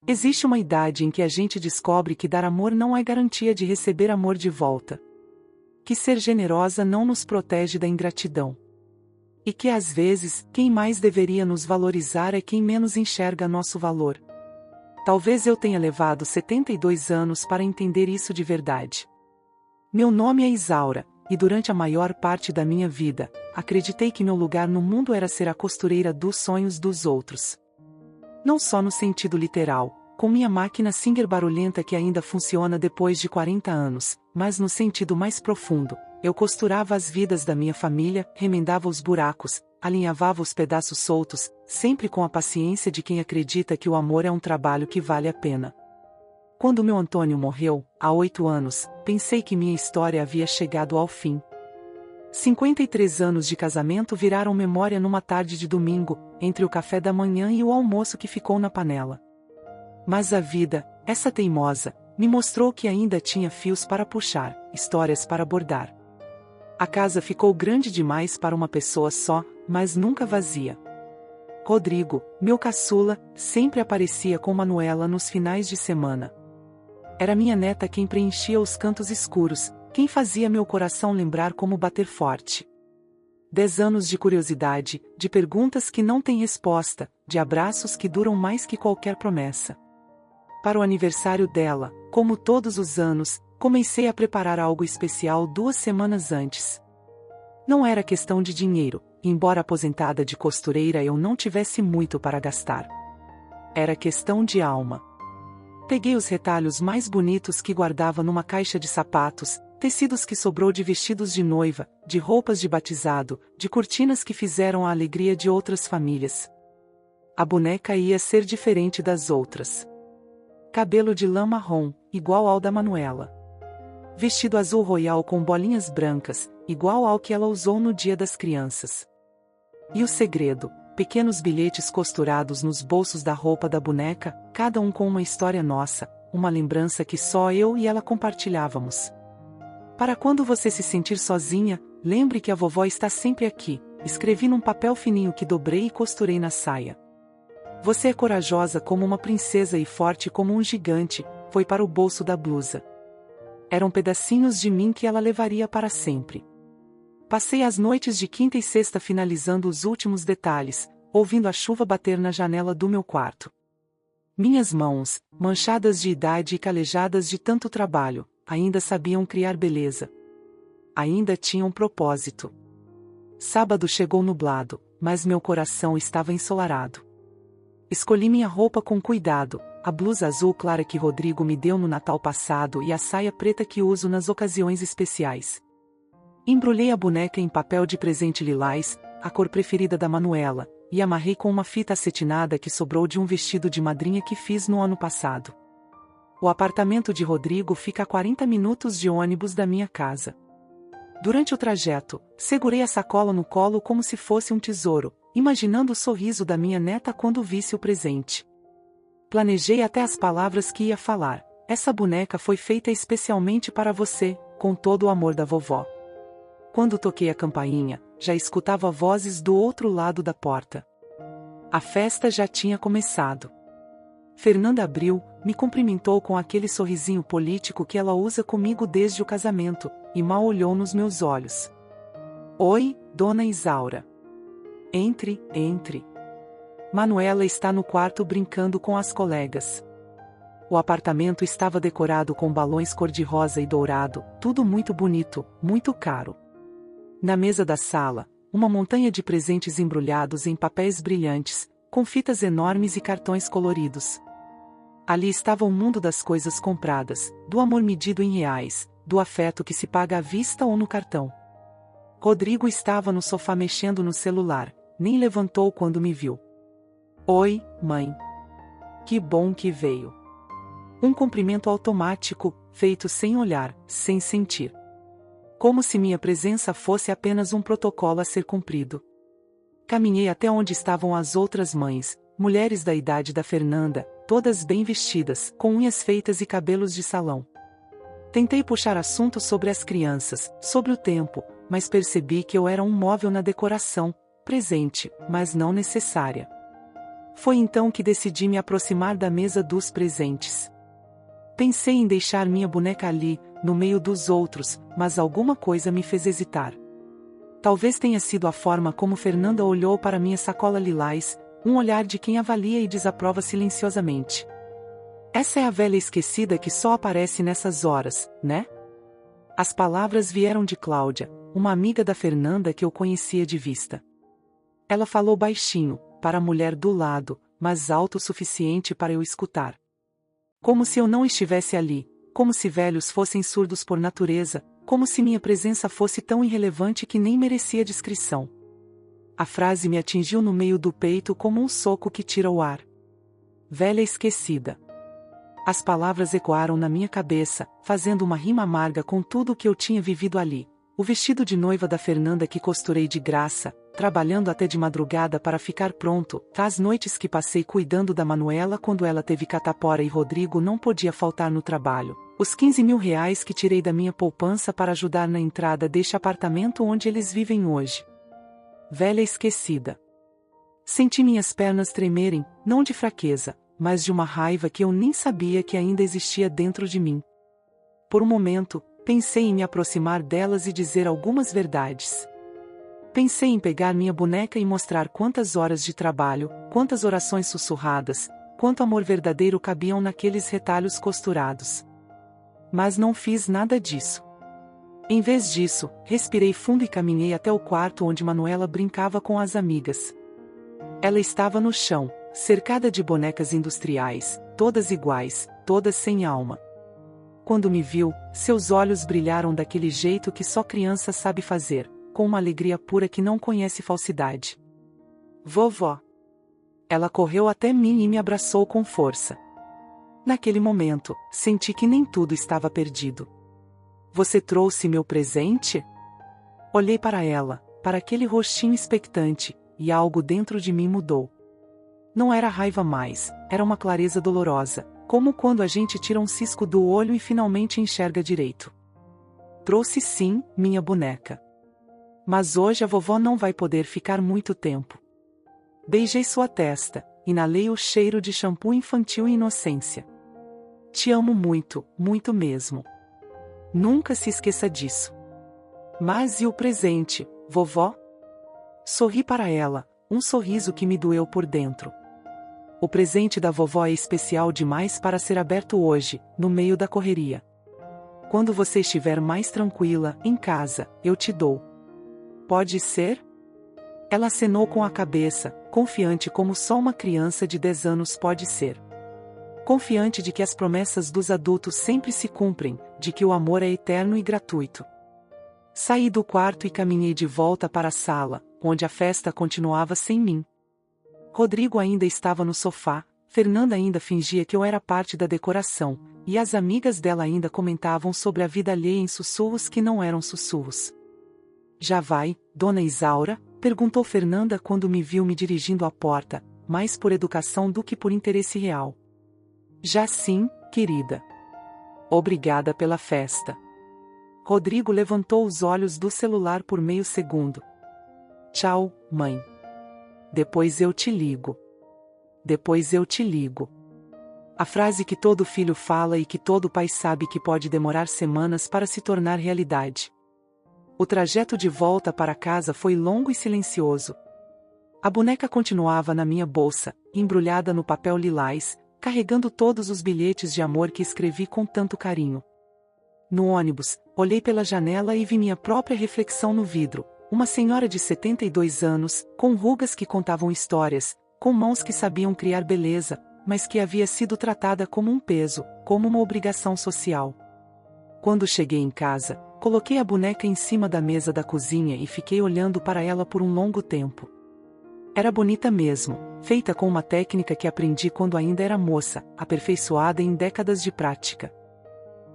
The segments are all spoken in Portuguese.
Existe uma idade em que a gente descobre que dar amor não é garantia de receber amor de volta. Que ser generosa não nos protege da ingratidão. E que às vezes, quem mais deveria nos valorizar é quem menos enxerga nosso valor. Talvez eu tenha levado 72 anos para entender isso de verdade. Meu nome é Isaura, e durante a maior parte da minha vida, acreditei que meu lugar no mundo era ser a costureira dos sonhos dos outros. Não só no sentido literal, com minha máquina Singer barulhenta que ainda funciona depois de 40 anos, mas no sentido mais profundo. Eu costurava as vidas da minha família, remendava os buracos, alinhavava os pedaços soltos, sempre com a paciência de quem acredita que o amor é um trabalho que vale a pena. Quando meu Antônio morreu, há 8 anos, pensei que minha história havia chegado ao fim. 53 anos de casamento viraram memória numa tarde de domingo, entre o café da manhã e o almoço que ficou na panela. Mas a vida, essa teimosa, me mostrou que ainda tinha fios para puxar, histórias para bordar. A casa ficou grande demais para uma pessoa só, mas nunca vazia. Rodrigo, meu caçula, sempre aparecia com Manuela nos finais de semana. Era minha neta quem preenchia os cantos escuros, quem fazia meu coração lembrar como bater forte. 10 anos de curiosidade, de perguntas que não têm resposta, de abraços que duram mais que qualquer promessa. Para o aniversário dela, como todos os anos, comecei a preparar algo especial 2 semanas antes. Não era questão de dinheiro, embora aposentada de costureira eu não tivesse muito para gastar. Era questão de alma. Peguei os retalhos mais bonitos que guardava numa caixa de sapatos, tecidos que sobrou de vestidos de noiva, de roupas de batizado, de cortinas que fizeram a alegria de outras famílias. A boneca ia ser diferente das outras. Cabelo de lã marrom, igual ao da Manuela. Vestido azul royal com bolinhas brancas, igual ao que ela usou no Dia das Crianças. E o segredo, pequenos bilhetes costurados nos bolsos da roupa da boneca, cada um com uma história nossa, uma lembrança que só eu e ela compartilhávamos. Para quando você se sentir sozinha, lembre que a vovó está sempre aqui, escrevi num papel fininho que dobrei e costurei na saia. Você é corajosa como uma princesa e forte como um gigante, foi para o bolso da blusa. Eram pedacinhos de mim que ela levaria para sempre. Passei as noites de quinta e sexta finalizando os últimos detalhes, ouvindo a chuva bater na janela do meu quarto. Minhas mãos, manchadas de idade e calejadas de tanto trabalho, ainda sabiam criar beleza. Ainda tinham propósito. Sábado chegou nublado, mas meu coração estava ensolarado. Escolhi minha roupa com cuidado, a blusa azul clara que Rodrigo me deu no Natal passado e a saia preta que uso nas ocasiões especiais. Embrulhei a boneca em papel de presente lilás, a cor preferida da Manuela, e amarrei com uma fita acetinada que sobrou de um vestido de madrinha que fiz no ano passado. O apartamento de Rodrigo fica a 40 minutos de ônibus da minha casa. Durante o trajeto, segurei a sacola no colo como se fosse um tesouro, imaginando o sorriso da minha neta quando visse o presente. Planejei até as palavras que ia falar. Essa boneca foi feita especialmente para você, com todo o amor da vovó. Quando toquei a campainha, já escutava vozes do outro lado da porta. A festa já tinha começado. Fernanda abriu, me cumprimentou com aquele sorrisinho político que ela usa comigo desde o casamento, e mal olhou nos meus olhos. Oi, dona Isaura. Entre, entre. Manuela está no quarto brincando com as colegas. O apartamento estava decorado com balões cor-de-rosa e dourado, tudo muito bonito, muito caro. Na mesa da sala, uma montanha de presentes embrulhados em papéis brilhantes, com fitas enormes e cartões coloridos. Ali estava o mundo das coisas compradas, do amor medido em reais, do afeto que se paga à vista ou no cartão. Rodrigo estava no sofá mexendo no celular, nem levantou quando me viu. Oi, mãe. Que bom que veio. Um cumprimento automático, feito sem olhar, sem sentir. Como se minha presença fosse apenas um protocolo a ser cumprido. Caminhei até onde estavam as outras mães, mulheres da idade da Fernanda, todas bem vestidas, com unhas feitas e cabelos de salão. Tentei puxar assunto sobre as crianças, sobre o tempo, mas percebi que eu era um móvel na decoração, presente, mas não necessária. Foi então que decidi me aproximar da mesa dos presentes. Pensei em deixar minha boneca ali, no meio dos outros, mas alguma coisa me fez hesitar. Talvez tenha sido a forma como Fernanda olhou para minha sacola lilás, um olhar de quem avalia e desaprova silenciosamente. Essa é a velha esquecida que só aparece nessas horas, né? As palavras vieram de Cláudia, uma amiga da Fernanda que eu conhecia de vista. Ela falou baixinho, para a mulher do lado, mas alto o suficiente para eu escutar. Como se eu não estivesse ali, como se velhos fossem surdos por natureza, como se minha presença fosse tão irrelevante que nem merecia descrição. A frase me atingiu no meio do peito como um soco que tira o ar. Velha esquecida. As palavras ecoaram na minha cabeça, fazendo uma rima amarga com tudo o que eu tinha vivido ali. O vestido de noiva da Fernanda que costurei de graça, trabalhando até de madrugada para ficar pronto, as noites que passei cuidando da Manuela quando ela teve catapora e Rodrigo não podia faltar no trabalho. Os 15 mil reais que tirei da minha poupança para ajudar na entrada deste apartamento onde eles vivem hoje. Velha esquecida. Senti minhas pernas tremerem, não de fraqueza, mas de uma raiva que eu nem sabia que ainda existia dentro de mim. Por um momento, pensei em me aproximar delas e dizer algumas verdades. Pensei em pegar minha boneca e mostrar quantas horas de trabalho, quantas orações sussurradas, quanto amor verdadeiro cabiam naqueles retalhos costurados. Mas não fiz nada disso. Em vez disso, respirei fundo e caminhei até o quarto onde Manuela brincava com as amigas. Ela estava no chão, cercada de bonecas industriais, todas iguais, todas sem alma. Quando me viu, seus olhos brilharam daquele jeito que só criança sabe fazer, com uma alegria pura que não conhece falsidade. Vovó! Ela correu até mim e me abraçou com força. Naquele momento, senti que nem tudo estava perdido. Você trouxe meu presente? Olhei para ela, para aquele rostinho expectante, e algo dentro de mim mudou. Não era raiva mais, era uma clareza dolorosa, como quando a gente tira um cisco do olho e finalmente enxerga direito. Trouxe sim, minha boneca. Mas hoje a vovó não vai poder ficar muito tempo. Beijei sua testa, inalei o cheiro de shampoo infantil e inocência. Te amo muito, muito mesmo. Nunca se esqueça disso. Mas e o presente, vovó? Sorri para ela, um sorriso que me doeu por dentro. O presente da vovó é especial demais para ser aberto hoje, no meio da correria. Quando você estiver mais tranquila, em casa, eu te dou. Pode ser? Ela acenou com a cabeça, confiante como só uma criança de 10 anos pode ser. Confiante de que as promessas dos adultos sempre se cumprem, de que o amor é eterno e gratuito. Saí do quarto e caminhei de volta para a sala, onde a festa continuava sem mim. Rodrigo ainda estava no sofá, Fernanda ainda fingia que eu era parte da decoração, e as amigas dela ainda comentavam sobre a vida alheia em sussurros que não eram sussurros. Já vai, dona Isaura? Perguntou Fernanda quando me viu me dirigindo à porta, mais por educação do que por interesse real. Já sim, querida. Obrigada pela festa. Rodrigo levantou os olhos do celular por meio segundo. Tchau, mãe. Depois eu te ligo. Depois eu te ligo. A frase que todo filho fala e que todo pai sabe que pode demorar semanas para se tornar realidade. O trajeto de volta para casa foi longo e silencioso. A boneca continuava na minha bolsa, embrulhada no papel lilás, carregando todos os bilhetes de amor que escrevi com tanto carinho. No ônibus, olhei pela janela e vi minha própria reflexão no vidro, uma senhora de 72 anos, com rugas que contavam histórias, com mãos que sabiam criar beleza, mas que havia sido tratada como um peso, como uma obrigação social. Quando cheguei em casa, coloquei a boneca em cima da mesa da cozinha e fiquei olhando para ela por um longo tempo. Era bonita mesmo, feita com uma técnica que aprendi quando ainda era moça, aperfeiçoada em décadas de prática.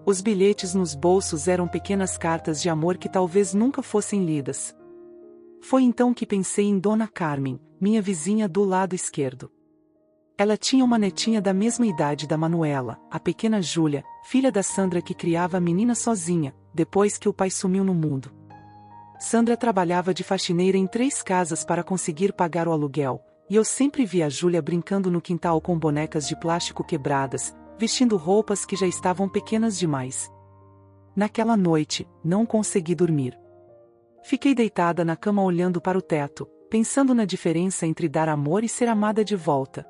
Os bilhetes nos bolsos eram pequenas cartas de amor que talvez nunca fossem lidas. Foi então que pensei em Dona Carmen, minha vizinha do lado esquerdo. Ela tinha uma netinha da mesma idade da Manuela, a pequena Júlia, filha da Sandra que criava a menina sozinha, depois que o pai sumiu no mundo. Sandra trabalhava de faxineira em 3 casas para conseguir pagar o aluguel, e eu sempre via a Júlia brincando no quintal com bonecas de plástico quebradas, vestindo roupas que já estavam pequenas demais. Naquela noite, não consegui dormir. Fiquei deitada na cama olhando para o teto, pensando na diferença entre dar amor e ser amada de volta.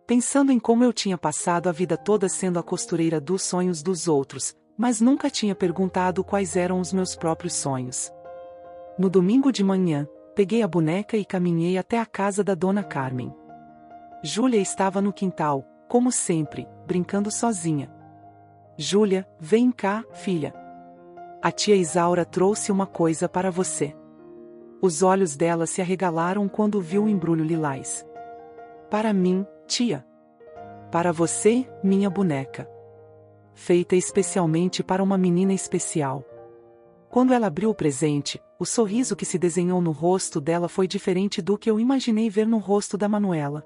Pensando em como eu tinha passado a vida toda sendo a costureira dos sonhos dos outros, mas nunca tinha perguntado quais eram os meus próprios sonhos. No domingo de manhã, peguei a boneca e caminhei até a casa da Dona Carmen. Júlia estava no quintal, como sempre, brincando sozinha. Júlia, vem cá, filha. A tia Isaura trouxe uma coisa para você. Os olhos dela se arregalaram quando viu o embrulho lilás. Para mim, tia. Para você, minha boneca. Feita especialmente para uma menina especial. Quando ela abriu o presente, o sorriso que se desenhou no rosto dela foi diferente do que eu imaginei ver no rosto da Manuela.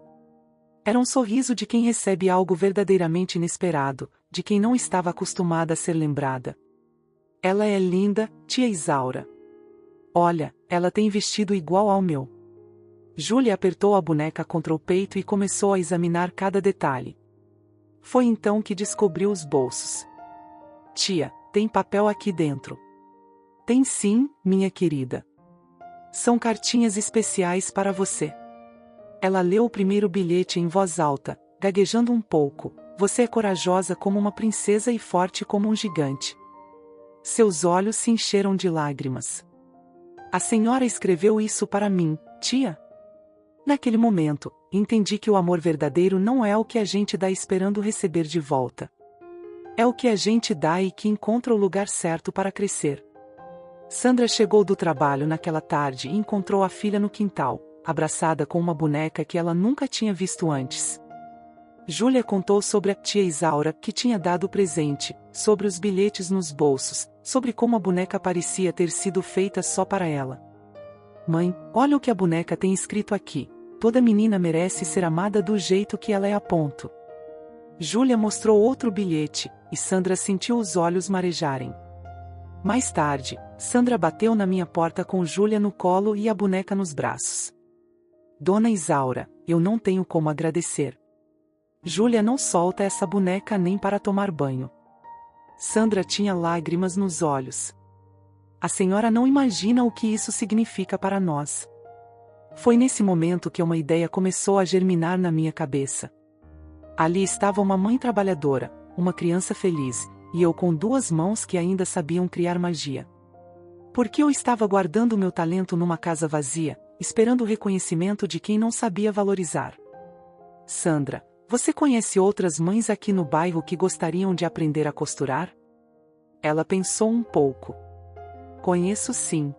Era um sorriso de quem recebe algo verdadeiramente inesperado, de quem não estava acostumada a ser lembrada. Ela é linda, tia Isaura. Olha, ela tem vestido igual ao meu. Júlia apertou a boneca contra o peito e começou a examinar cada detalhe. Foi então que descobriu os bolsos. Tia, tem papel aqui dentro. Tem sim, minha querida. São cartinhas especiais para você. Ela leu o primeiro bilhete em voz alta, gaguejando um pouco. Você é corajosa como uma princesa e forte como um gigante. Seus olhos se encheram de lágrimas. A senhora escreveu isso para mim, tia? Naquele momento, entendi que o amor verdadeiro não é o que a gente dá esperando receber de volta. É o que a gente dá e que encontra o lugar certo para crescer. Sandra chegou do trabalho naquela tarde e encontrou a filha no quintal, abraçada com uma boneca que ela nunca tinha visto antes. Júlia contou sobre a tia Isaura que tinha dado o presente, sobre os bilhetes nos bolsos, sobre como a boneca parecia ter sido feita só para ela. Mãe, olha o que a boneca tem escrito aqui. Toda menina merece ser amada do jeito que ela é. Ponto. Júlia mostrou outro bilhete, e Sandra sentiu os olhos marejarem. Mais tarde, Sandra bateu na minha porta com Júlia no colo e a boneca nos braços. Dona Isaura, eu não tenho como agradecer. Júlia não solta essa boneca nem para tomar banho. Sandra tinha lágrimas nos olhos. A senhora não imagina o que isso significa para nós. Foi nesse momento que uma ideia começou a germinar na minha cabeça. Ali estava uma mãe trabalhadora, uma criança feliz, e eu com duas mãos que ainda sabiam criar magia. Por que eu estava guardando meu talento numa casa vazia, esperando o reconhecimento de quem não sabia valorizar? Sandra, você conhece outras mães aqui no bairro que gostariam de aprender a costurar? Ela pensou um pouco. Conheço sim.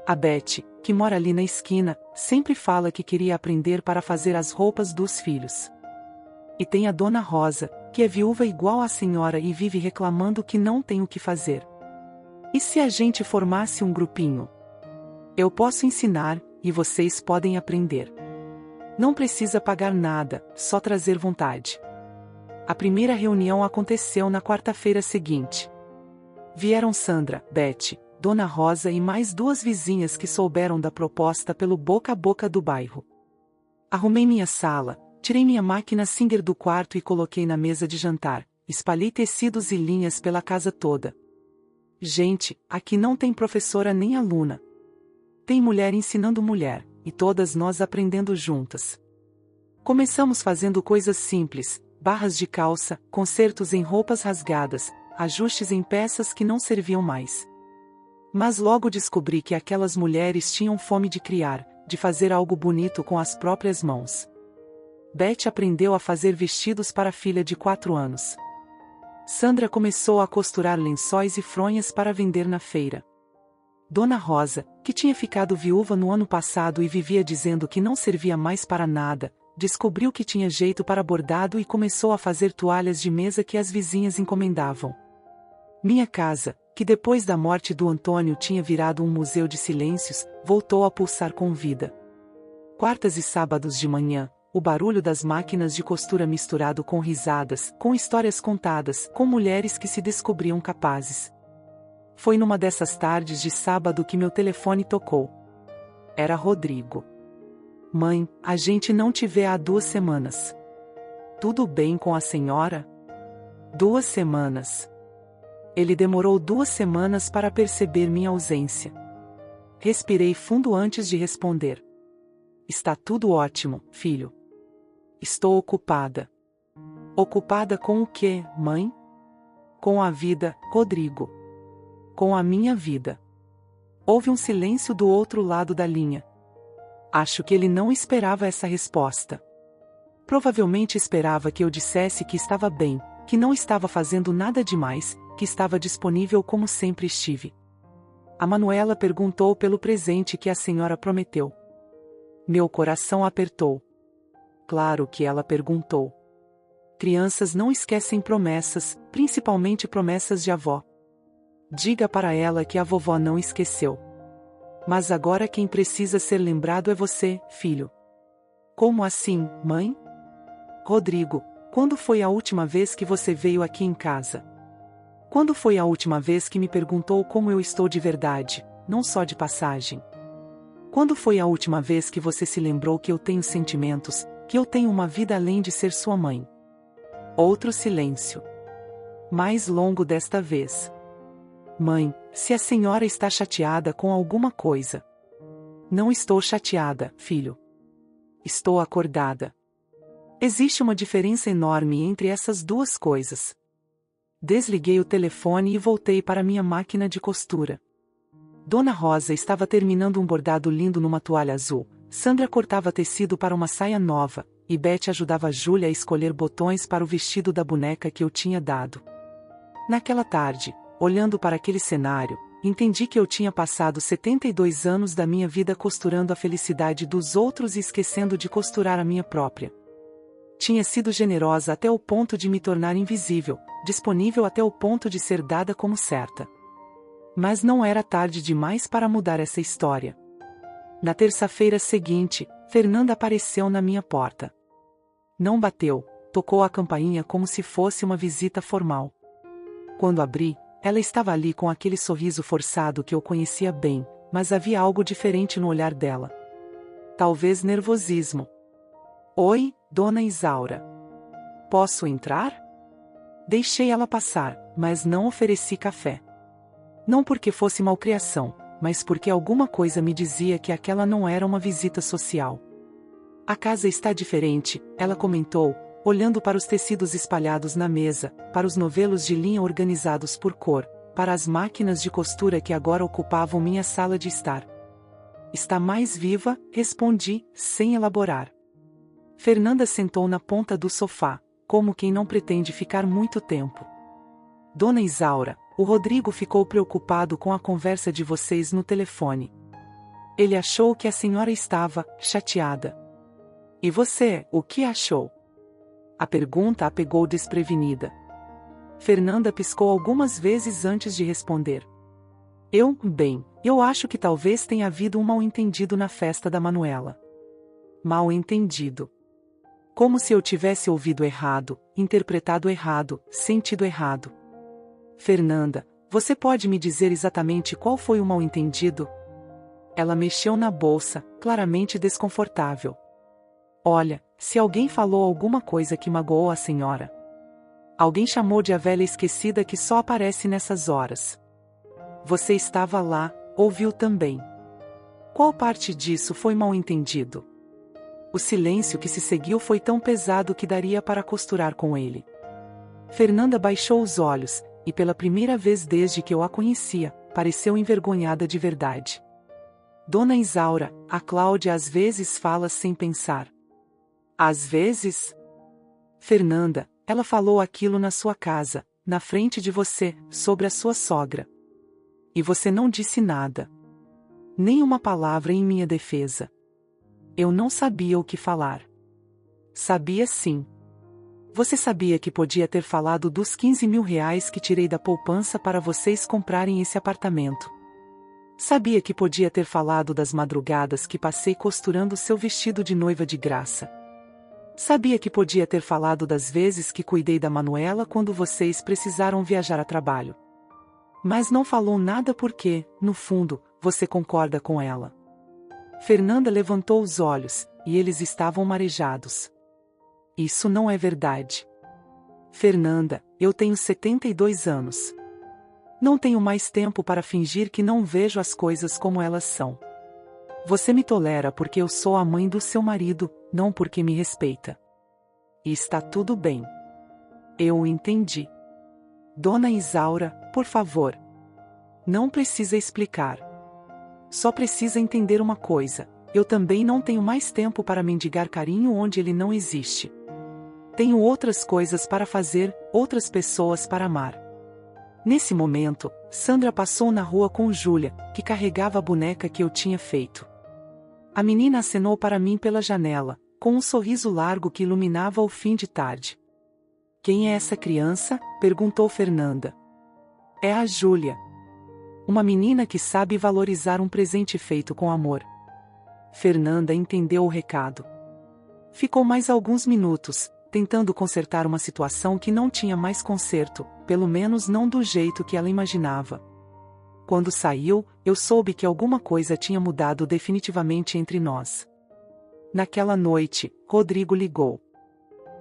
A Beth, que mora ali na esquina, sempre fala que queria aprender para fazer as roupas dos filhos. E tem a Dona Rosa, que é viúva igual à senhora e vive reclamando que não tem o que fazer. E se a gente formasse um grupinho? Eu posso ensinar, e vocês podem aprender. Não precisa pagar nada, só trazer vontade. A primeira reunião aconteceu na quarta-feira seguinte. Vieram Sandra, Beth, Dona Rosa e mais duas vizinhas que souberam da proposta pelo boca a boca do bairro. Arrumei minha sala, tirei minha máquina Singer do quarto e coloquei na mesa de jantar, espalhei tecidos e linhas pela casa toda. Gente, aqui não tem professora nem aluna. Tem mulher ensinando mulher, e todas nós aprendendo juntas. Começamos fazendo coisas simples, barras de calça, consertos em roupas rasgadas, ajustes em peças que não serviam mais. Mas logo descobri que aquelas mulheres tinham fome de criar, de fazer algo bonito com as próprias mãos. Beth aprendeu a fazer vestidos para a filha de 4 anos. Sandra começou a costurar lençóis e fronhas para vender na feira. Dona Rosa, que tinha ficado viúva no ano passado e vivia dizendo que não servia mais para nada, descobriu que tinha jeito para bordado e começou a fazer toalhas de mesa que as vizinhas encomendavam. Minha casa, que depois da morte do Antônio tinha virado um museu de silêncios, voltou a pulsar com vida. Quartas e sábados de manhã, o barulho das máquinas de costura misturado com risadas, com histórias contadas, com mulheres que se descobriam capazes. Foi numa dessas tardes de sábado que meu telefone tocou. Era Rodrigo. Mãe, a gente não te vê há 2 semanas. Tudo bem com a senhora? 2 semanas. Ele demorou 2 semanas para perceber minha ausência. Respirei fundo antes de responder. Está tudo ótimo, filho. Estou ocupada. Ocupada com o quê, mãe? Com a vida, Rodrigo. Com a minha vida. Houve um silêncio do outro lado da linha. Acho que ele não esperava essa resposta. Provavelmente esperava que eu dissesse que estava bem, que não estava fazendo nada demais, que estava disponível como sempre estive. A Manuela perguntou pelo presente que a senhora prometeu. Meu coração apertou. Claro que ela perguntou. Crianças não esquecem promessas, principalmente promessas de avó. Diga para ela que a vovó não esqueceu. Mas agora quem precisa ser lembrado é você, filho. Como assim, mãe? Rodrigo, quando foi a última vez que você veio aqui em casa? Quando foi a última vez que me perguntou como eu estou de verdade, não só de passagem? Quando foi a última vez que você se lembrou que eu tenho sentimentos, que eu tenho uma vida além de ser sua mãe? Outro silêncio. Mais longo desta vez. Mãe, se a senhora está chateada com alguma coisa. Não estou chateada, filho. Estou acordada. Existe uma diferença enorme entre essas duas coisas. Desliguei o telefone e voltei para minha máquina de costura. Dona Rosa estava terminando um bordado lindo numa toalha azul, Sandra cortava tecido para uma saia nova, e Beth ajudava Júlia a escolher botões para o vestido da boneca que eu tinha dado. Naquela tarde, olhando para aquele cenário, entendi que eu tinha passado 72 anos da minha vida costurando a felicidade dos outros e esquecendo de costurar a minha própria. Tinha sido generosa até o ponto de me tornar invisível, disponível até o ponto de ser dada como certa. Mas não era tarde demais para mudar essa história. Na terça-feira seguinte, Fernanda apareceu na minha porta. Não bateu, tocou a campainha como se fosse uma visita formal. Quando abri, ela estava ali com aquele sorriso forçado que eu conhecia bem, mas havia algo diferente no olhar dela. Talvez nervosismo. Oi, Dona Isaura. Posso entrar? Deixei ela passar, mas não ofereci café. Não porque fosse malcriação, mas porque alguma coisa me dizia que aquela não era uma visita social. A casa está diferente, ela comentou, olhando para os tecidos espalhados na mesa, para os novelos de linha organizados por cor, para as máquinas de costura que agora ocupavam minha sala de estar. Está mais viva, respondi, sem elaborar. Fernanda sentou na ponta do sofá, como quem não pretende ficar muito tempo. Dona Isaura, o Rodrigo ficou preocupado com a conversa de vocês no telefone. Ele achou que a senhora estava chateada. E você, o que achou? A pergunta a pegou desprevenida. Fernanda piscou algumas vezes antes de responder. Eu acho que talvez tenha havido um mal-entendido na festa da Manuela. Mal-entendido. Como se eu tivesse ouvido errado, interpretado errado, sentido errado. Fernanda, você pode me dizer exatamente qual foi o mal-entendido? Ela mexeu na bolsa, claramente desconfortável. Olha, se alguém falou alguma coisa que magoou a senhora. Alguém chamou de a velha esquecida que só aparece nessas horas. Você estava lá, ouviu também. Qual parte disso foi mal-entendido? O silêncio que se seguiu foi tão pesado que daria para costurar com ele. Fernanda baixou os olhos, e pela primeira vez desde que eu a conhecia, pareceu envergonhada de verdade. Dona Isaura, a Cláudia às vezes fala sem pensar. Às vezes? Fernanda, ela falou aquilo na sua casa, na frente de você, sobre a sua sogra. E você não disse nada. Nem uma palavra em minha defesa. Eu não sabia o que falar. Sabia sim. Você sabia que podia ter falado dos 15 mil reais que tirei da poupança para vocês comprarem esse apartamento. Sabia que podia ter falado das madrugadas que passei costurando seu vestido de noiva de graça. Sabia que podia ter falado das vezes que cuidei da Manuela quando vocês precisaram viajar a trabalho. Mas não falou nada porque, no fundo, você concorda com ela. Fernanda levantou os olhos, e eles estavam marejados. Isso não é verdade. Fernanda, eu tenho 72 anos. Não tenho mais tempo para fingir que não vejo as coisas como elas são. Você me tolera porque eu sou a mãe do seu marido, não porque me respeita. E está tudo bem. Eu o entendi. Dona Isaura, por favor. Não precisa explicar. Só precisa entender uma coisa: eu também não tenho mais tempo para mendigar carinho onde ele não existe. Tenho outras coisas para fazer, outras pessoas para amar. Nesse momento, Sandra passou na rua com Júlia, que carregava a boneca que eu tinha feito. A menina acenou para mim pela janela, com um sorriso largo que iluminava o fim de tarde. Quem é essa criança? Perguntou Fernanda. É a Júlia. Uma menina que sabe valorizar um presente feito com amor. Fernanda entendeu o recado. Ficou mais alguns minutos, tentando consertar uma situação que não tinha mais conserto, pelo menos não do jeito que ela imaginava. Quando saiu, eu soube que alguma coisa tinha mudado definitivamente entre nós. Naquela noite, Rodrigo ligou.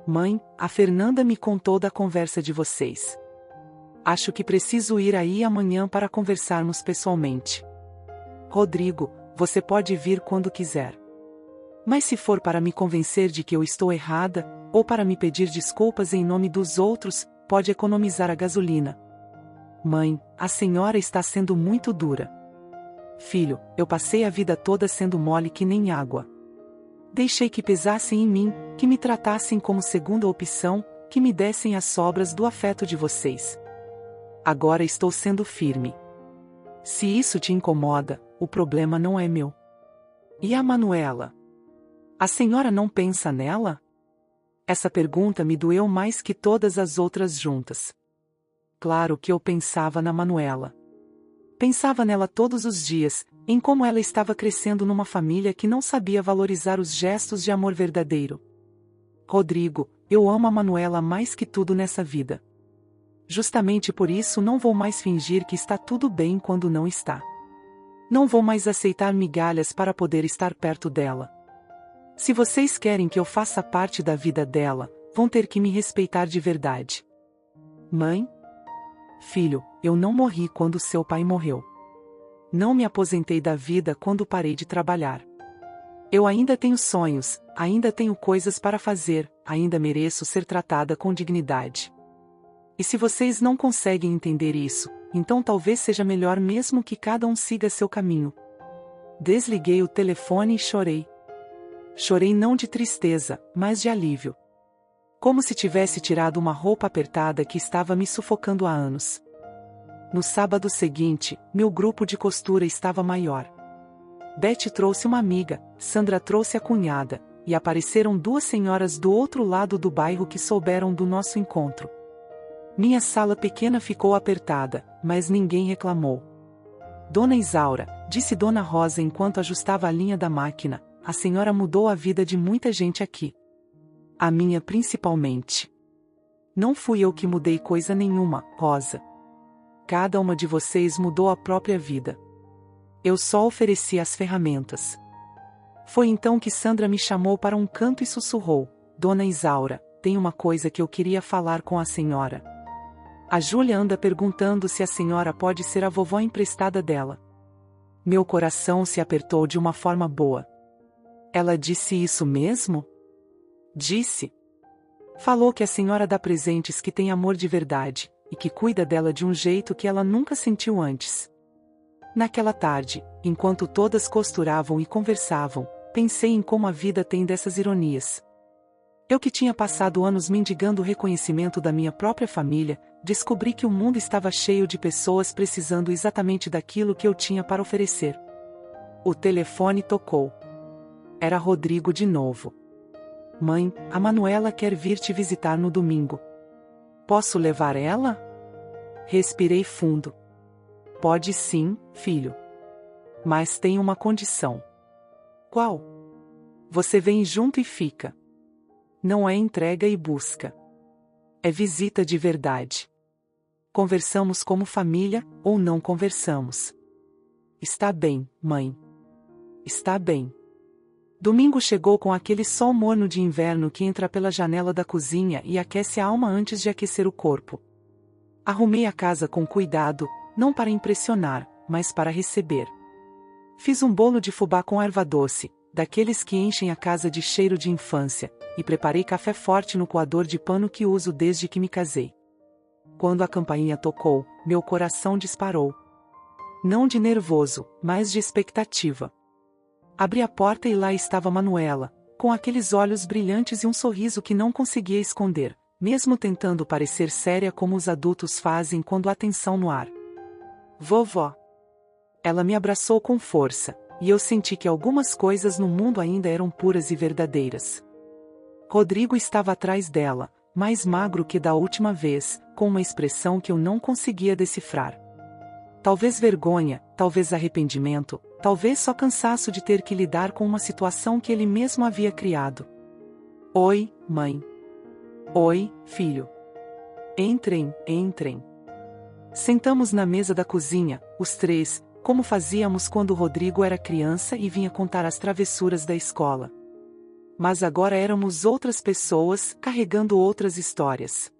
Mãe, a Fernanda me contou da conversa de vocês. Acho que preciso ir aí amanhã para conversarmos pessoalmente. Rodrigo, você pode vir quando quiser. Mas se for para me convencer de que eu estou errada, ou para me pedir desculpas em nome dos outros, pode economizar a gasolina. Mãe, a senhora está sendo muito dura. Filho, eu passei a vida toda sendo mole que nem água. Deixei que pesassem em mim, que me tratassem como segunda opção, que me dessem as sobras do afeto de vocês. Agora estou sendo firme. Se isso te incomoda, o problema não é meu. E a Manuela? A senhora não pensa nela? Essa pergunta me doeu mais que todas as outras juntas. Claro que eu pensava na Manuela. Pensava nela todos os dias, em como ela estava crescendo numa família que não sabia valorizar os gestos de amor verdadeiro. Rodrigo, eu amo a Manuela mais que tudo nessa vida. Justamente por isso não vou mais fingir que está tudo bem quando não está. Não vou mais aceitar migalhas para poder estar perto dela. Se vocês querem que eu faça parte da vida dela, vão ter que me respeitar de verdade. Mãe? Filho, eu não morri quando seu pai morreu. Não me aposentei da vida quando parei de trabalhar. Eu ainda tenho sonhos, ainda tenho coisas para fazer, ainda mereço ser tratada com dignidade. E se vocês não conseguem entender isso, então talvez seja melhor mesmo que cada um siga seu caminho. Desliguei o telefone e chorei. Chorei não de tristeza, mas de alívio. Como se tivesse tirado uma roupa apertada que estava me sufocando há anos. No sábado seguinte, meu grupo de costura estava maior. Beth trouxe uma amiga, Sandra trouxe a cunhada, e apareceram duas senhoras do outro lado do bairro que souberam do nosso encontro. Minha sala pequena ficou apertada, mas ninguém reclamou. Dona Isaura, disse Dona Rosa enquanto ajustava a linha da máquina, a senhora mudou a vida de muita gente aqui. A minha principalmente. Não fui eu que mudei coisa nenhuma, Rosa. Cada uma de vocês mudou a própria vida. Eu só ofereci as ferramentas. Foi então que Sandra me chamou para um canto e sussurrou: Dona Isaura, tem uma coisa que eu queria falar com a senhora. A Júlia anda perguntando se a senhora pode ser a vovó emprestada dela. Meu coração se apertou de uma forma boa. Ela disse isso mesmo? Disse. Falou que a senhora dá presentes que tem amor de verdade, e que cuida dela de um jeito que ela nunca sentiu antes. Naquela tarde, enquanto todas costuravam e conversavam, pensei em como a vida tem dessas ironias. Eu que tinha passado anos mendigando o reconhecimento da minha própria família, descobri que o mundo estava cheio de pessoas precisando exatamente daquilo que eu tinha para oferecer. O telefone tocou. Era Rodrigo de novo. Mãe, a Manuela quer vir te visitar no domingo. Posso levar ela? Respirei fundo. Pode sim, filho. Mas tem uma condição. Qual? Você vem junto e fica. Não é entrega e busca. É visita de verdade. Conversamos como família, ou não conversamos. Está bem, mãe. está bem. Domingo chegou com aquele sol morno de inverno que entra pela janela da cozinha e aquece a alma antes de aquecer o corpo. Arrumei a casa com cuidado, não para impressionar, mas para receber. Fiz um bolo de fubá com erva doce, daqueles que enchem a casa de cheiro de infância, e preparei café forte no coador de pano que uso desde que me casei. Quando a campainha tocou, meu coração disparou. Não de nervoso, mas de expectativa. Abri a porta e lá estava Manuela, com aqueles olhos brilhantes e um sorriso que não conseguia esconder, mesmo tentando parecer séria como os adultos fazem quando há tensão no ar. Vovó. Ela me abraçou com força, e eu senti que algumas coisas no mundo ainda eram puras e verdadeiras. Rodrigo estava atrás dela, mais magro que da última vez, com uma expressão que eu não conseguia decifrar. Talvez vergonha, talvez arrependimento, talvez só cansaço de ter que lidar com uma situação que ele mesmo havia criado. Oi, mãe. Oi, filho. Entrem, entrem. Sentamos na mesa da cozinha, os três, como fazíamos quando Rodrigo era criança e vinha contar as travessuras da escola. Mas agora éramos outras pessoas, carregando outras histórias.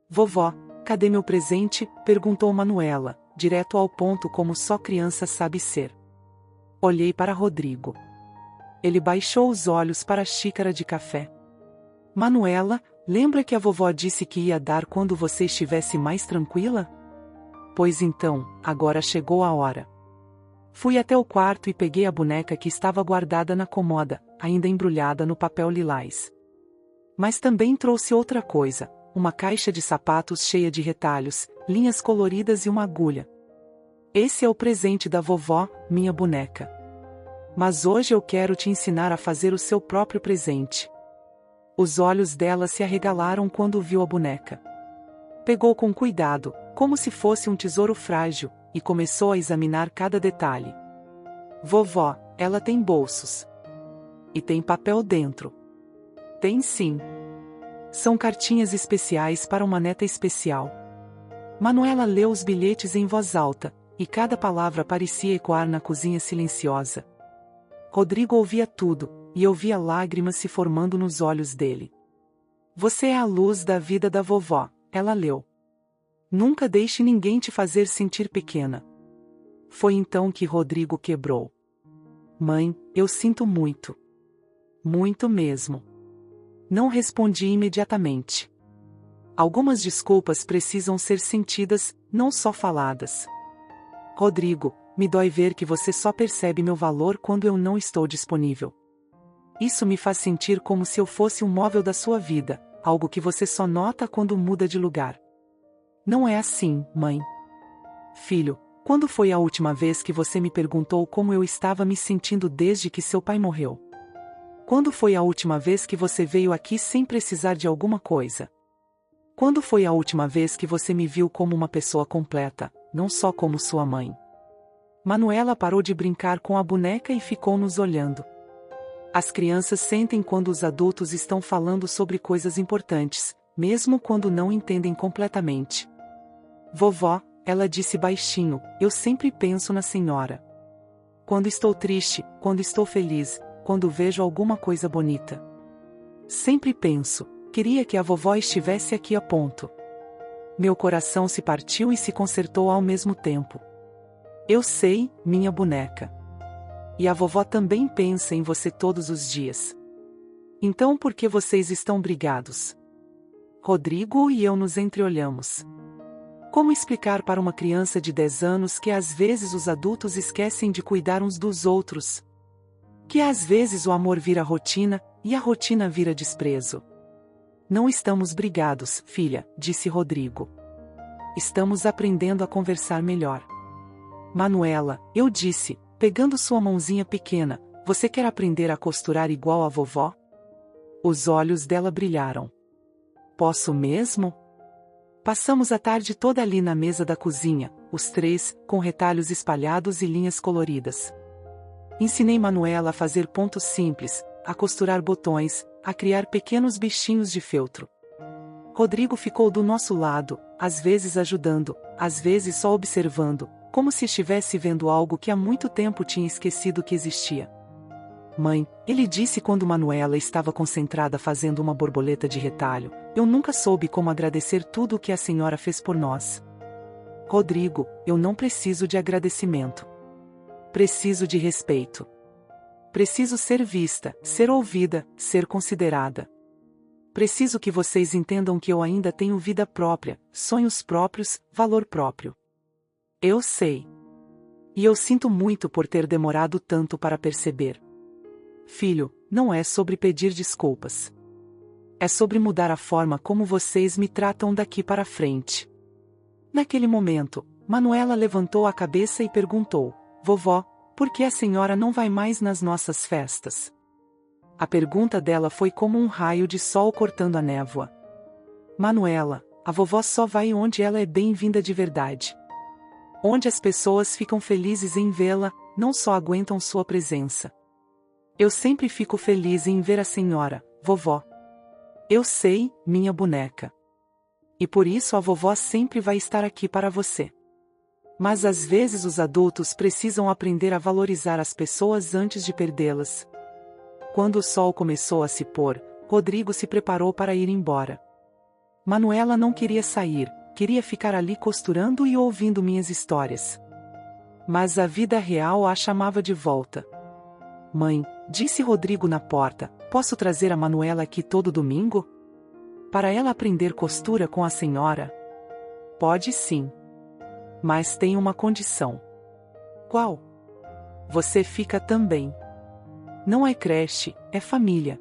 Vovó, cadê meu presente? Perguntou Manuela, direto ao ponto como só criança sabe ser. Olhei para Rodrigo. Ele baixou os olhos para a xícara de café. Manuela, lembra que a vovó disse que ia dar quando você estivesse mais tranquila? Pois então, agora chegou a hora. Fui até o quarto e peguei a boneca que estava guardada na comoda, ainda embrulhada no papel lilás. Mas também trouxe outra coisa, uma caixa de sapatos cheia de retalhos, linhas coloridas e uma agulha. Esse é o presente da vovó, minha boneca. Mas hoje eu quero te ensinar a fazer o seu próprio presente. Os olhos dela se arregalaram quando viu a boneca. Pegou com cuidado, como se fosse um tesouro frágil, e começou a examinar cada detalhe. Vovó, ela tem bolsos. E tem papel dentro. Tem sim. São cartinhas especiais para uma neta especial. Manuela leu os bilhetes em voz alta, e cada palavra parecia ecoar na cozinha silenciosa. Rodrigo ouvia tudo, e eu via lágrimas se formando nos olhos dele. Você é a luz da vida da vovó, ela leu. Nunca deixe ninguém te fazer sentir pequena. Foi então que Rodrigo quebrou. Mãe, eu sinto muito. Muito mesmo. Não respondi imediatamente. Algumas desculpas precisam ser sentidas, não só faladas. Rodrigo, me dói ver que você só percebe meu valor quando eu não estou disponível. Isso me faz sentir como se eu fosse um móvel da sua vida, algo que você só nota quando muda de lugar. Não é assim, mãe. Filho, quando foi a última vez que você me perguntou como eu estava me sentindo desde que seu pai morreu? Quando foi a última vez que você veio aqui sem precisar de alguma coisa? Quando foi a última vez que você me viu como uma pessoa completa, não só como sua mãe? Manuela parou de brincar com a boneca e ficou nos olhando. As crianças sentem quando os adultos estão falando sobre coisas importantes, mesmo quando não entendem completamente. Vovó, ela disse baixinho, eu sempre penso na senhora. Quando estou triste, quando estou feliz, quando vejo alguma coisa bonita. Sempre penso, queria que a vovó estivesse aqui a ponto. Meu coração se partiu e se consertou ao mesmo tempo. Eu sei, minha boneca. E a vovó também pensa em você todos os dias. Então por que vocês estão brigados? Rodrigo e eu nos entreolhamos. Como explicar para uma criança de 10 anos que às vezes os adultos esquecem de cuidar uns dos outros? Que às vezes o amor vira rotina, e a rotina vira desprezo. Não estamos brigados, filha, disse Rodrigo. Estamos aprendendo a conversar melhor. Manuela, eu disse, pegando sua mãozinha pequena, você quer aprender a costurar igual a vovó? Os olhos dela brilharam. Posso mesmo? Passamos a tarde toda ali na mesa da cozinha, os três, com retalhos espalhados e linhas coloridas. Ensinei Manuela a fazer pontos simples, a costurar botões, a criar pequenos bichinhos de feltro. Rodrigo ficou do nosso lado, às vezes ajudando, às vezes só observando, como se estivesse vendo algo que há muito tempo tinha esquecido que existia. Mãe, ele disse quando Manuela estava concentrada fazendo uma borboleta de retalho, eu nunca soube como agradecer tudo o que a senhora fez por nós. Rodrigo, eu não preciso de agradecimento. Preciso de respeito. Preciso ser vista, ser ouvida, ser considerada. Preciso que vocês entendam que eu ainda tenho vida própria, sonhos próprios, valor próprio. Eu sei. E eu sinto muito por ter demorado tanto para perceber. Filho, não é sobre pedir desculpas. É sobre mudar a forma como vocês me tratam daqui para frente. Naquele momento, Manuela levantou a cabeça e perguntou: Vovó, por que a senhora não vai mais nas nossas festas? A pergunta dela foi como um raio de sol cortando a névoa. Manuela, a vovó só vai onde ela é bem-vinda de verdade. Onde as pessoas ficam felizes em vê-la, não só aguentam sua presença. Eu sempre fico feliz em ver a senhora, vovó. Eu sei, minha boneca. E por isso a vovó sempre vai estar aqui para você. Mas às vezes os adultos precisam aprender a valorizar as pessoas antes de perdê-las. Quando o sol começou a se pôr, Rodrigo se preparou para ir embora. Manuela não queria sair, queria ficar ali costurando e ouvindo minhas histórias. Mas a vida real a chamava de volta. Mãe, disse Rodrigo na porta, posso trazer a Manuela aqui todo domingo? Para ela aprender costura com a senhora? Pode sim. Mas tem uma condição. Qual? Você fica também. Não é creche, é família.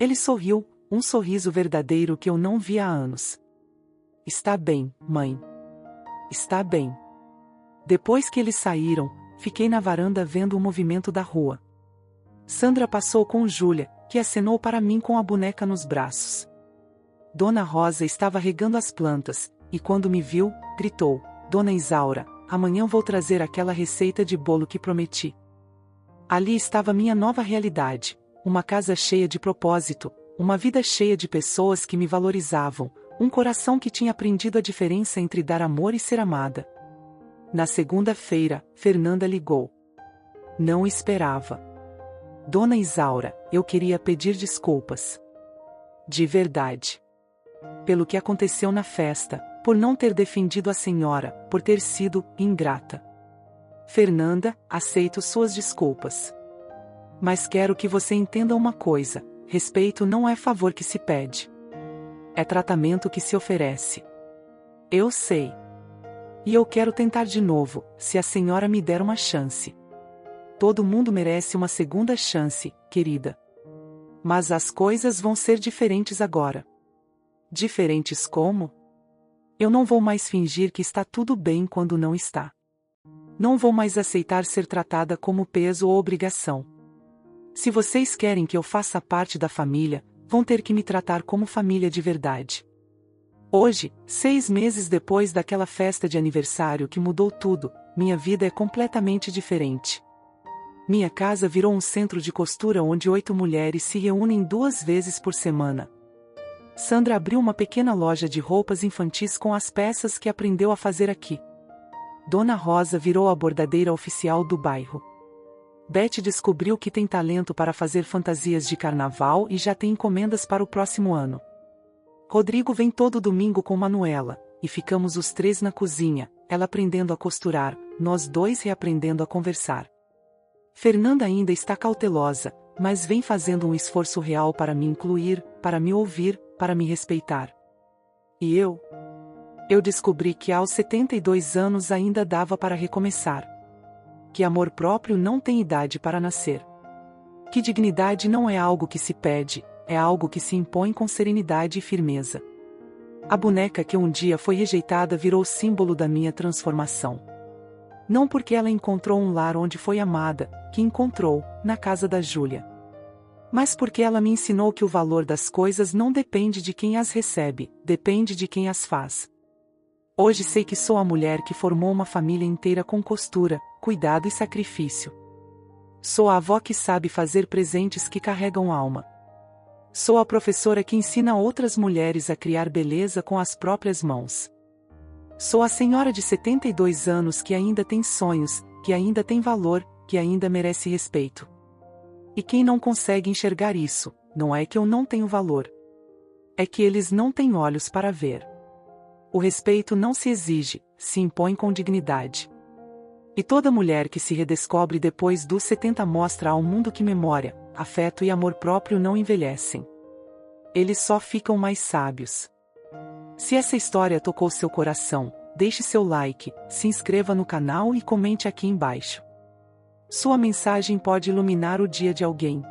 Ele sorriu, um sorriso verdadeiro que eu não via há anos. Está bem, mãe. Está bem. Depois que eles saíram, fiquei na varanda vendo o movimento da rua. Sandra passou com Júlia, que acenou para mim com a boneca nos braços. Dona Rosa estava regando as plantas, e quando me viu, gritou: Dona Isaura, amanhã vou trazer aquela receita de bolo que prometi. Ali estava minha nova realidade, uma casa cheia de propósito, uma vida cheia de pessoas que me valorizavam, um coração que tinha aprendido a diferença entre dar amor e ser amada. Na segunda-feira, Fernanda ligou. Não esperava. Dona Isaura, eu queria pedir desculpas. De verdade. Pelo que aconteceu na festa, por não ter defendido a senhora, por ter sido ingrata. Fernanda, aceito suas desculpas. Mas quero que você entenda uma coisa: respeito não é favor que se pede. É tratamento que se oferece. Eu sei. E eu quero tentar de novo, se a senhora me der uma chance. Todo mundo merece uma segunda chance, querida. Mas as coisas vão ser diferentes agora. Diferentes como? Eu não vou mais fingir que está tudo bem quando não está. Não vou mais aceitar ser tratada como peso ou obrigação. Se vocês querem que eu faça parte da família, vão ter que me tratar como família de verdade. Hoje, 6 meses depois daquela festa de aniversário que mudou tudo, minha vida é completamente diferente. Minha casa virou um centro de costura onde 8 mulheres se reúnem 2 vezes por semana. Sandra abriu uma pequena loja de roupas infantis com as peças que aprendeu a fazer aqui. Dona Rosa virou a bordadeira oficial do bairro. Beth descobriu que tem talento para fazer fantasias de carnaval e já tem encomendas para o próximo ano. Rodrigo vem todo domingo com Manuela, e ficamos os 3 na cozinha, ela aprendendo a costurar, nós 2 reaprendendo a conversar. Fernanda ainda está cautelosa, mas vem fazendo um esforço real para me incluir, para me ouvir, para me respeitar. E eu? Eu descobri que aos 72 anos ainda dava para recomeçar. Que amor próprio não tem idade para nascer. Que dignidade não é algo que se pede, é algo que se impõe com serenidade e firmeza. A boneca que um dia foi rejeitada virou símbolo da minha transformação. Não porque ela encontrou um lar onde foi amada, que encontrou, na casa da Júlia. Mas porque ela me ensinou que o valor das coisas não depende de quem as recebe, depende de quem as faz. Hoje sei que sou a mulher que formou uma família inteira com costura, cuidado e sacrifício. Sou a avó que sabe fazer presentes que carregam alma. Sou a professora que ensina outras mulheres a criar beleza com as próprias mãos. Sou a senhora de 72 anos que ainda tem sonhos, que ainda tem valor, que ainda merece respeito. E quem não consegue enxergar isso, não é que eu não tenho valor. É que eles não têm olhos para ver. O respeito não se exige, se impõe com dignidade. E toda mulher que se redescobre depois dos 70 mostra ao mundo que memória, afeto e amor próprio não envelhecem. Eles só ficam mais sábios. Se essa história tocou seu coração, deixe seu like, se inscreva no canal e comente aqui embaixo. Sua mensagem pode iluminar o dia de alguém.